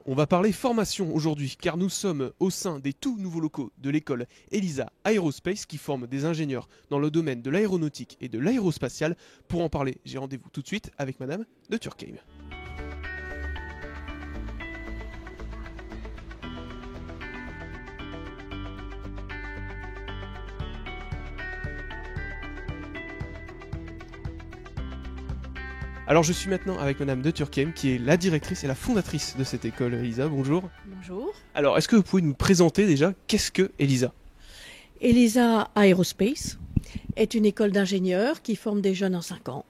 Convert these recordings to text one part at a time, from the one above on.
On va parler formation aujourd'hui, car nous sommes au sein des tout nouveaux locaux de l'école ELISA Aerospace qui forme des ingénieurs dans le domaine de l'aéronautique et de l'aérospatiale. Pour en parler, j'ai rendez-vous tout de suite avec Madame de Turckheim. Alors je suis maintenant avec Madame de Turckheim qui est la directrice et la fondatrice de cette école ELISA. Bonjour. Bonjour. Alors est-ce que vous pouvez nous présenter déjà qu'est-ce que ELISA? ELISA Aerospace est une école d'ingénieurs qui forme des jeunes en 5 ans.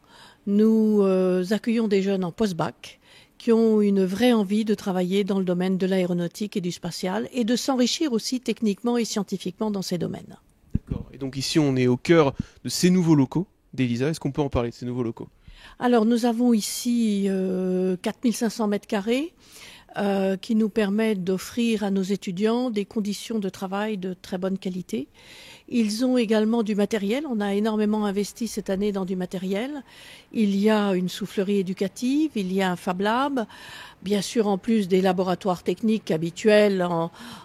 Nous accueillons des jeunes en post-bac qui ont une vraie envie de travailler dans le domaine de l'aéronautique et du spatial et de s'enrichir aussi techniquement et scientifiquement dans ces domaines. D'accord. Et donc ici on est au cœur de ces nouveaux locaux d'ELISA. Est-ce qu'on peut en parler de ces nouveaux locaux? Alors nous avons ici 4500 mètres carrés qui nous permettent d'offrir à nos étudiants des conditions de travail de très bonne qualité. Ils ont également du matériel. On a énormément investi cette année dans du matériel. Il y a une soufflerie éducative, il y a un Fab Lab, bien sûr en plus des laboratoires techniques habituels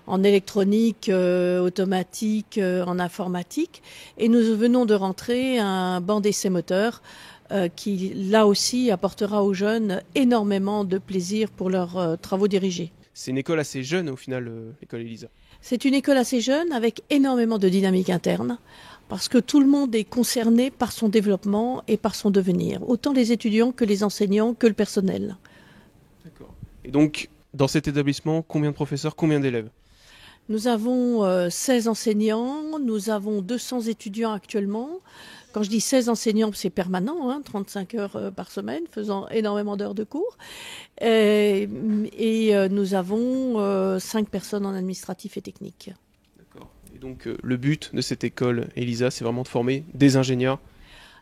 en électronique, automatique, en informatique. Et nous venons de rentrer un banc d'essai moteur qui, là aussi, apportera aux jeunes énormément de plaisir pour leurs travaux dirigés. C'est une école assez jeune au final, l'école ELISA. C'est une école assez jeune avec énormément de dynamique interne parce que tout le monde est concerné par son développement et par son devenir, autant les étudiants que les enseignants que le personnel. D'accord. Et donc, dans cet établissement, combien de professeurs, combien d'élèves? Nous avons 16 enseignants, nous avons 200 étudiants actuellement. Quand je dis 16 enseignants, c'est permanent, 35 heures par semaine, faisant énormément d'heures de cours. Et nous avons 5 personnes en administratif et technique. D'accord. Et donc, le but de cette école ELISA, c'est vraiment de former des ingénieurs.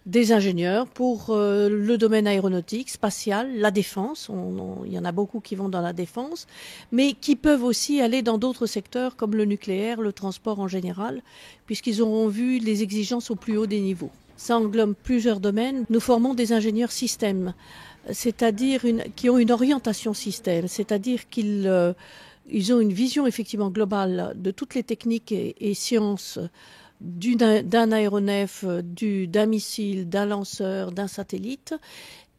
Des ingénieurs pour le domaine aéronautique, spatial, la défense. Il y en a beaucoup qui vont dans la défense, mais qui peuvent aussi aller dans d'autres secteurs comme le nucléaire, le transport en général, puisqu'ils auront vu les exigences au plus haut des niveaux. Ça englobe plusieurs domaines. Nous formons des ingénieurs système, c'est-à-dire qui ont une orientation système, c'est-à-dire qu'ils ont une vision effectivement globale de toutes les techniques et sciences d'un aéronef, d'un missile, d'un lanceur, d'un satellite,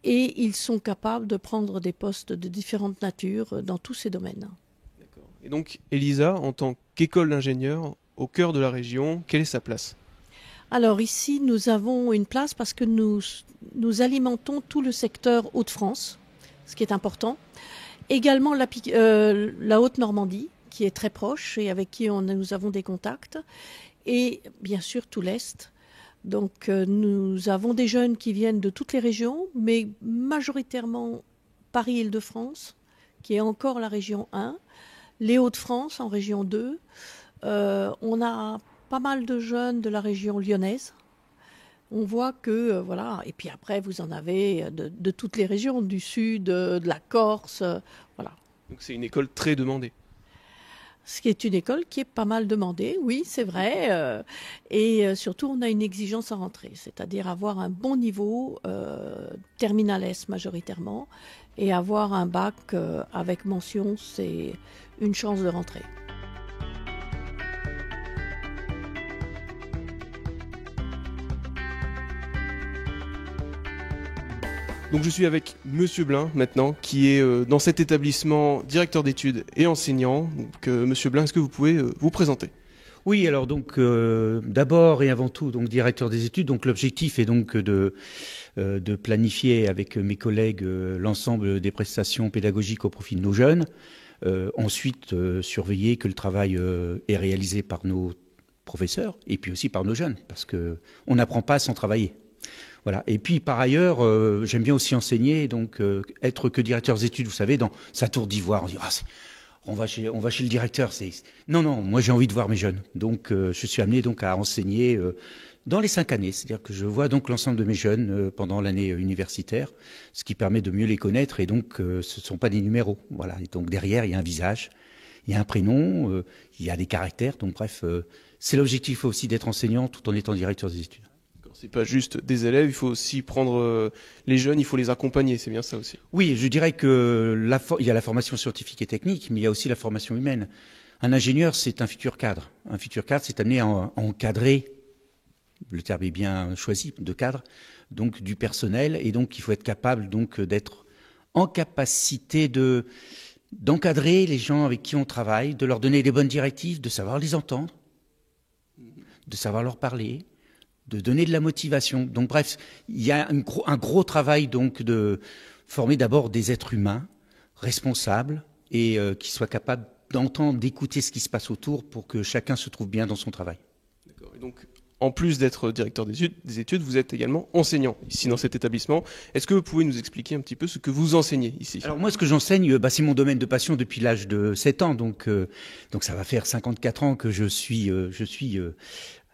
et ils sont capables de prendre des postes de différentes natures dans tous ces domaines. D'accord. Et donc, ELISA, en tant qu'école d'ingénieurs, au cœur de la région, quelle est sa place? Alors ici, nous avons une place parce que nous alimentons tout le secteur Hauts-de-France, ce qui est important. Également la Haute-Normandie, qui est très proche et avec qui nous avons des contacts. Et bien sûr tout l'Est. Donc nous avons des jeunes qui viennent de toutes les régions, mais majoritairement Paris-Île-de-France, qui est encore la région 1, les Hauts-de-France en région 2. On a pas mal de jeunes de la région lyonnaise. On voit que, voilà, et puis après vous en avez de toutes les régions, du sud, de la Corse, voilà. Donc c'est une école très demandée. Ce qui est une école qui est pas mal demandée, oui, c'est vrai. Et surtout, on a une exigence à rentrer, c'est-à-dire avoir un bon niveau, terminal S majoritairement, et avoir un bac avec mention, c'est une chance de rentrer. Donc je suis avec Monsieur Blin maintenant, qui est dans cet établissement directeur d'études et enseignant. Donc Monsieur Blin, est-ce que vous pouvez vous présenter? Oui, alors donc d'abord et avant tout donc directeur des études. Donc l'objectif est donc de planifier avec mes collègues l'ensemble des prestations pédagogiques au profit de nos jeunes. Ensuite surveiller que le travail est réalisé par nos professeurs et puis aussi par nos jeunes, parce que on n'apprend pas sans travailler. Voilà. Et puis par ailleurs, j'aime bien aussi enseigner, donc être que directeur des études, vous savez, dans sa tour d'ivoire, on dit on va chez le directeur. Non, moi j'ai envie de voir mes jeunes. Donc je suis amené donc à enseigner dans les 5 années, c'est-à-dire que je vois donc l'ensemble de mes jeunes pendant l'année universitaire, ce qui permet de mieux les connaître. Et donc ce ne sont pas des numéros. Voilà. Et donc derrière il y a un visage, il y a un prénom, il y a des caractères. Donc bref, c'est l'objectif aussi d'être enseignant tout en étant directeur des études. C'est pas juste des élèves, il faut aussi prendre les jeunes, il faut les accompagner, c'est bien ça aussi. Oui, je dirais que il y a la formation scientifique et technique, mais il y a aussi la formation humaine. Un ingénieur, c'est un futur cadre. Un futur cadre, c'est amené à encadrer, le terme est bien choisi, de cadre, donc du personnel, et donc il faut être capable donc d'être en capacité d'encadrer les gens avec qui on travaille, de leur donner les bonnes directives, de savoir les entendre, de savoir leur parler, de donner de la motivation. Donc bref, il y a un gros travail donc de former d'abord des êtres humains responsables et qui soient capables d'entendre, d'écouter ce qui se passe autour pour que chacun se trouve bien dans son travail. D'accord. Et donc, en plus d'être directeur des études, vous êtes également enseignant ici dans cet établissement. Est-ce que vous pouvez nous expliquer un petit peu ce que vous enseignez ici? Alors moi, ce que j'enseigne, c'est mon domaine de passion depuis l'âge de 7 ans. Donc ça va faire 54 ans que je suis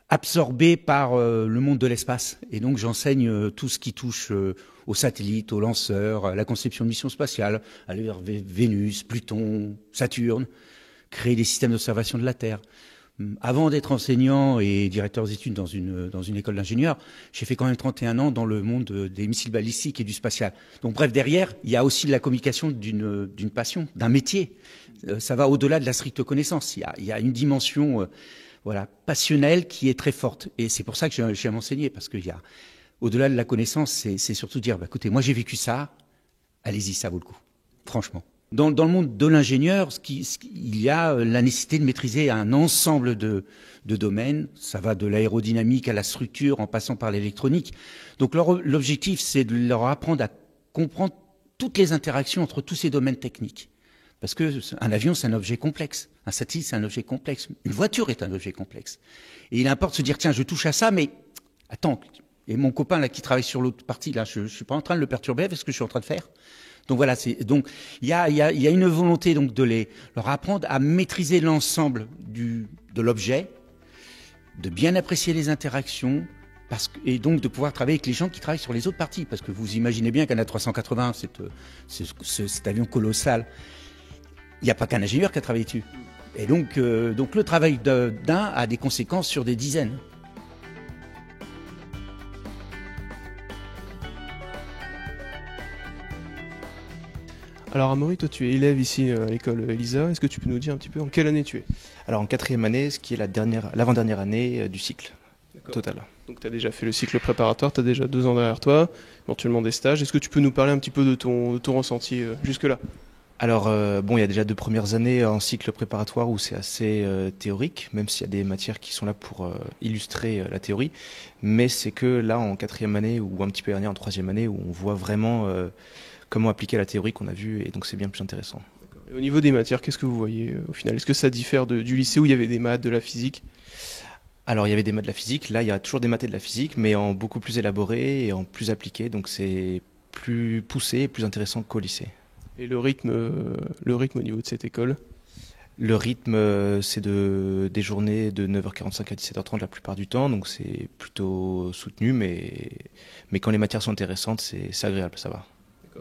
absorbé par le monde de l'espace. Et donc j'enseigne tout ce qui touche aux satellites, aux lanceurs, à la conception de missions spatiales, aller vers Vénus, Pluton, Saturne, créer des systèmes d'observation de la Terre. Avant d'être enseignant et directeur des études dans une école d'ingénieurs, j'ai fait quand même 31 ans dans le monde des missiles balistiques et du spatial. Donc bref, derrière, il y a aussi de la communication d'une passion, d'un métier. Ça va au-delà de la stricte connaissance. Il y a une dimension passionnelle qui est très forte. Et c'est pour ça que j'aime enseigner, parce qu'il y a, au-delà de la connaissance, c'est surtout dire, écoutez, moi j'ai vécu ça, allez-y, ça vaut le coup, franchement. Dans le monde de l'ingénieur, il y a la nécessité de maîtriser un ensemble de domaines. Ça va de l'aérodynamique à la structure, en passant par l'électronique. Donc l'objectif, c'est de leur apprendre à comprendre toutes les interactions entre tous ces domaines techniques. Parce que un avion, c'est un objet complexe. Un satellite, c'est un objet complexe. Une voiture est un objet complexe. Et il importe de se dire, tiens, je touche à ça, mais attends. Et mon copain là qui travaille sur l'autre partie, là, je suis pas en train de le perturber avec ce que je suis en train de faire. Donc voilà, donc il y a une volonté donc de leur apprendre à maîtriser l'ensemble de l'objet, de bien apprécier les interactions, et donc de pouvoir travailler avec les gens qui travaillent sur les autres parties, parce que vous imaginez bien qu'un A380, cet avion colossal, il n'y a pas qu'un ingénieur qui a travaillé dessus. Et donc le travail d'un a des conséquences sur des dizaines. Alors Amaury, toi tu es élève ici à l'école ELISA, est-ce que tu peux nous dire un petit peu en quelle année tu es? Alors en 4e année, ce qui est l'avant-dernière année du cycle total. Donc tu as déjà fait le cycle préparatoire, tu as déjà 2 ans derrière toi, éventuellement des stages. Est-ce que tu peux nous parler un petit peu de ton ressenti jusque-là? Alors il y a déjà 2 premières années en cycle préparatoire où c'est assez théorique, même s'il y a des matières qui sont là pour illustrer la théorie. Mais c'est que là en 4e année ou un petit peu dernier en 3e année où on voit vraiment comment appliquer la théorie qu'on a vue, et donc c'est bien plus intéressant. Et au niveau des matières, qu'est-ce que vous voyez au final? Est-ce que ça diffère du lycée où il y avait des maths, de la physique? Alors il y avait des maths de la physique, là il y a toujours des maths et de la physique, mais en beaucoup plus élaboré et en plus appliqué, donc c'est plus poussé et plus intéressant qu'au lycée. Et le rythme au niveau de cette école? Le rythme, c'est des journées de 9h45 à 17h30 la plupart du temps, donc c'est plutôt soutenu, mais quand les matières sont intéressantes, c'est agréable, ça va.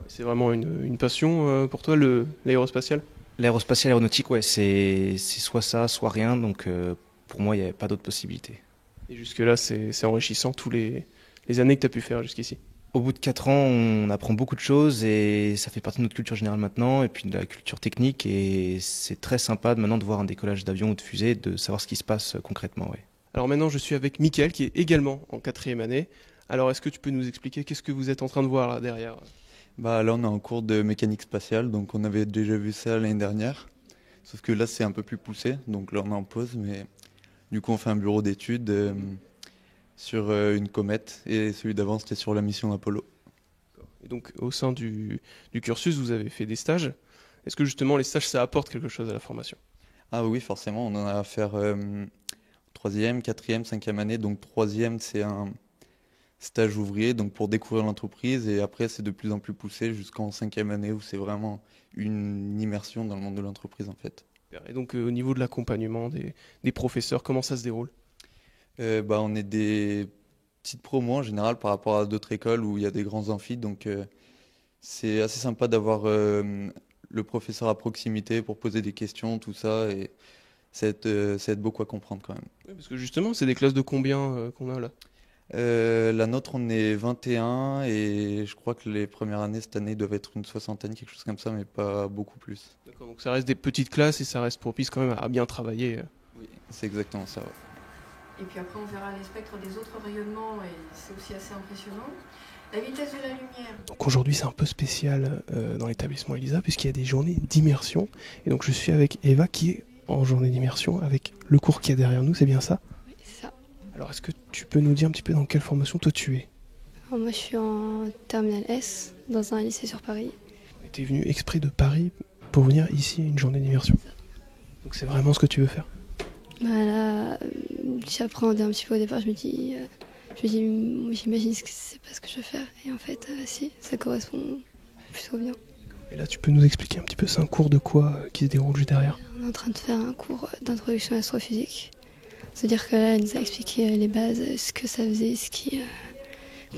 C'est vraiment une passion pour toi, l'aérospatial? L'aérospatial aéronautique, ouais, c'est soit ça, soit rien, donc pour moi, il n'y a pas d'autre possibilité. Et jusque-là, c'est enrichissant, tous les années que tu as pu faire jusqu'ici? Au bout de 4 ans, on apprend beaucoup de choses et ça fait partie de notre culture générale maintenant, et puis de la culture technique, et c'est très sympa maintenant de voir un décollage d'avion ou de fusée, de savoir ce qui se passe concrètement, ouais. Alors maintenant, je suis avec Mickaël, qui est également en 4e année. Alors, est-ce que tu peux nous expliquer qu'est-ce que vous êtes en train de voir là derrière? Là, on est en cours de mécanique spatiale, donc on avait déjà vu ça l'année dernière. Sauf que là, c'est un peu plus poussé, donc là, on est en pause, mais du coup, on fait un bureau d'études sur une comète, et celui d'avant, c'était sur la mission Apollo. Et donc, au sein du cursus, vous avez fait des stages. Est-ce que justement, les stages, ça apporte quelque chose à la formation? Ah oui, forcément, on en a à faire 3e, 4e, 5e année. Donc 3e, c'est un stage ouvrier, donc pour découvrir l'entreprise, et après, c'est de plus en plus poussé jusqu'en 5e année, où c'est vraiment une immersion dans le monde de l'entreprise, en fait. Et donc, au niveau de l'accompagnement des professeurs, comment ça se déroule? On est des petites promos en général par rapport à d'autres écoles où il y a des grands amphis, donc c'est assez sympa d'avoir le professeur à proximité pour poser des questions, tout ça, et ça aide beaucoup à comprendre quand même. Oui, parce que justement, c'est des classes de combien qu'on a là? La nôtre, on est 21 et je crois que les premières années cette année doivent être une soixantaine, quelque chose comme ça, mais pas beaucoup plus. D'accord, donc ça reste des petites classes et ça reste propice quand même à bien travailler. Oui, c'est exactement ça. Ouais. Et puis après, on verra les spectres des autres rayonnements et c'est aussi assez impressionnant. La vitesse de la lumière. Donc aujourd'hui, c'est un peu spécial dans l'établissement Elisa puisqu'il y a des journées d'immersion. Et donc je suis avec Eva qui est en journée d'immersion avec le cours qu'il y a derrière nous, c'est bien ça? Oui, c'est ça. Alors est-ce que tu peux nous dire un petit peu dans quelle formation toi tu es? Alors, moi, je suis en terminale S dans un lycée sur Paris. Tu es venu exprès de Paris pour venir ici à une journée d'immersion. Donc c'est vraiment ce que tu veux faire? Bah là, j'appréhendais un petit peu au départ. Je me dis, j'imagine que c'est pas ce que je veux faire. Et en fait, si, ça correspond plutôt bien. Et là, tu peux nous expliquer un petit peu, c'est un cours de quoi qui se déroule juste derrière? On est en train de faire un cours d'introduction à l'astrophysique. C'est-à-dire que là, elle nous a expliqué les bases, ce que ça faisait,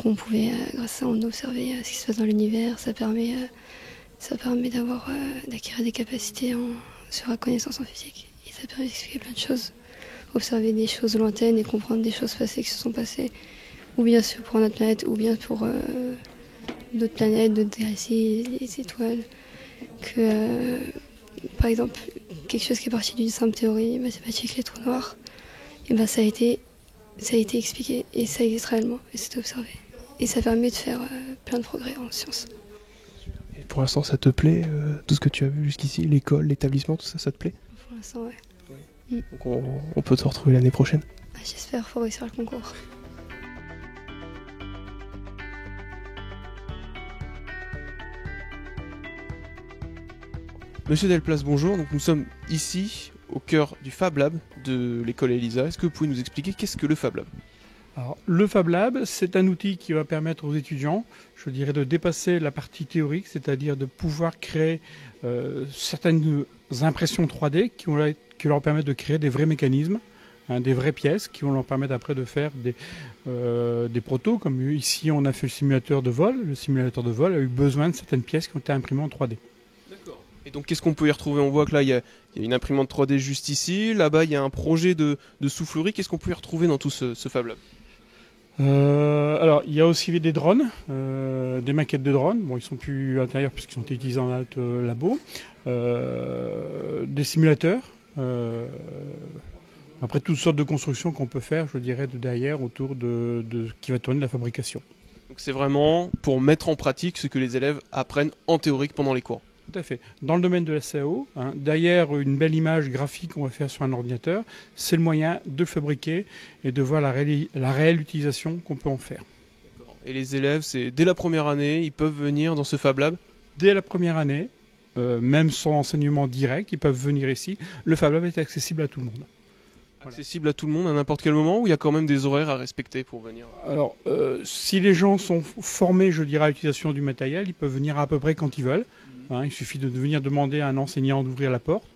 qu'on pouvait, grâce à ça, on observait ce qui se passe dans l'univers. Ça permet d'acquérir des capacités sur la connaissance en physique. Et ça permet d'expliquer plein de choses. Observer des choses lointaines et comprendre des choses passées qui se sont passées, ou bien pour notre planète, ou bien pour d'autres planètes, d'autres galaxies, les étoiles. Par exemple, quelque chose qui est parti d'une simple théorie mathématique, les trous noirs, et ben ça a été expliqué, et ça existe réellement, et c'est observé. Et ça permet de faire plein de progrès en sciences. Et pour l'instant, ça te plaît, tout ce que tu as vu jusqu'ici, l'école, l'établissement, tout ça, ça te plaît? Pour l'instant, ouais. Donc on peut te retrouver l'année prochaine? J'espère pour réussir le concours. Monsieur Delplace, bonjour. Donc nous sommes ici au cœur du Fab Lab de l'école Elisa. Est-ce que vous pouvez nous expliquer qu'est-ce que le Fab Lab? Alors, le Fab Lab, c'est un outil qui va permettre aux étudiants, je dirais, de dépasser la partie théorique, c'est-à-dire de pouvoir créer certaines impressions 3D qui leur permettent de créer des vrais mécanismes, des vraies pièces qui vont leur permettre après de faire des protos, comme ici on a fait le simulateur de vol. Le simulateur de vol a eu besoin de certaines pièces qui ont été imprimées en 3D. D'accord. Et donc qu'est-ce qu'on peut y retrouver? On voit que là il y a une imprimante 3D juste ici, là-bas il y a un projet de soufflerie. Qu'est-ce qu'on peut y retrouver dans tout ce Fab Lab? Alors, il y a aussi des drones, des maquettes de drones. Bon, ils sont plus à l'intérieur puisqu'ils ont été utilisés en alt labo. Des simulateurs. Après, toutes sortes de constructions qu'on peut faire, je dirais, de derrière autour de qui va tourner la fabrication. Donc c'est vraiment pour mettre en pratique ce que les élèves apprennent en théorique pendant les cours. Tout à fait. Dans le domaine de la CAO, derrière une belle image graphique qu'on va faire sur un ordinateur, c'est le moyen de le fabriquer et de voir la réelle utilisation qu'on peut en faire. Et les élèves, c'est dès la première année, ils peuvent venir dans ce Fab Lab? Dès la première année, même sans enseignement direct, ils peuvent venir ici. Le Fab Lab est accessible à tout le monde. Accessible à tout le monde à n'importe quel moment, ou il y a quand même des horaires à respecter pour venir? Alors, si les gens sont formés, je dirais, à l'utilisation du matériel, ils peuvent venir à peu près quand ils veulent. Il suffit de venir demander à un enseignant d'ouvrir la porte,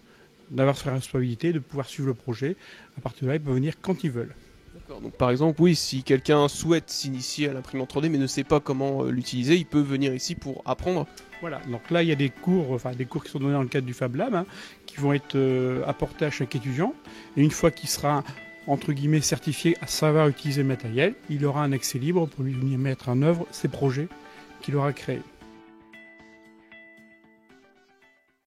d'avoir sa responsabilité, de pouvoir suivre le projet. À partir de là, ils peuvent venir quand ils veulent. D'accord. Donc par exemple, oui, si quelqu'un souhaite s'initier à l'imprimante 3D mais ne sait pas comment l'utiliser, il peut venir ici pour apprendre. Voilà, donc là il y a des cours qui sont donnés dans le cadre du Fab Lab, qui vont être apportés à chaque étudiant. Et une fois qu'il sera, entre guillemets, certifié à savoir utiliser le matériel, il aura un accès libre pour lui venir mettre en œuvre ses projets qu'il aura créés.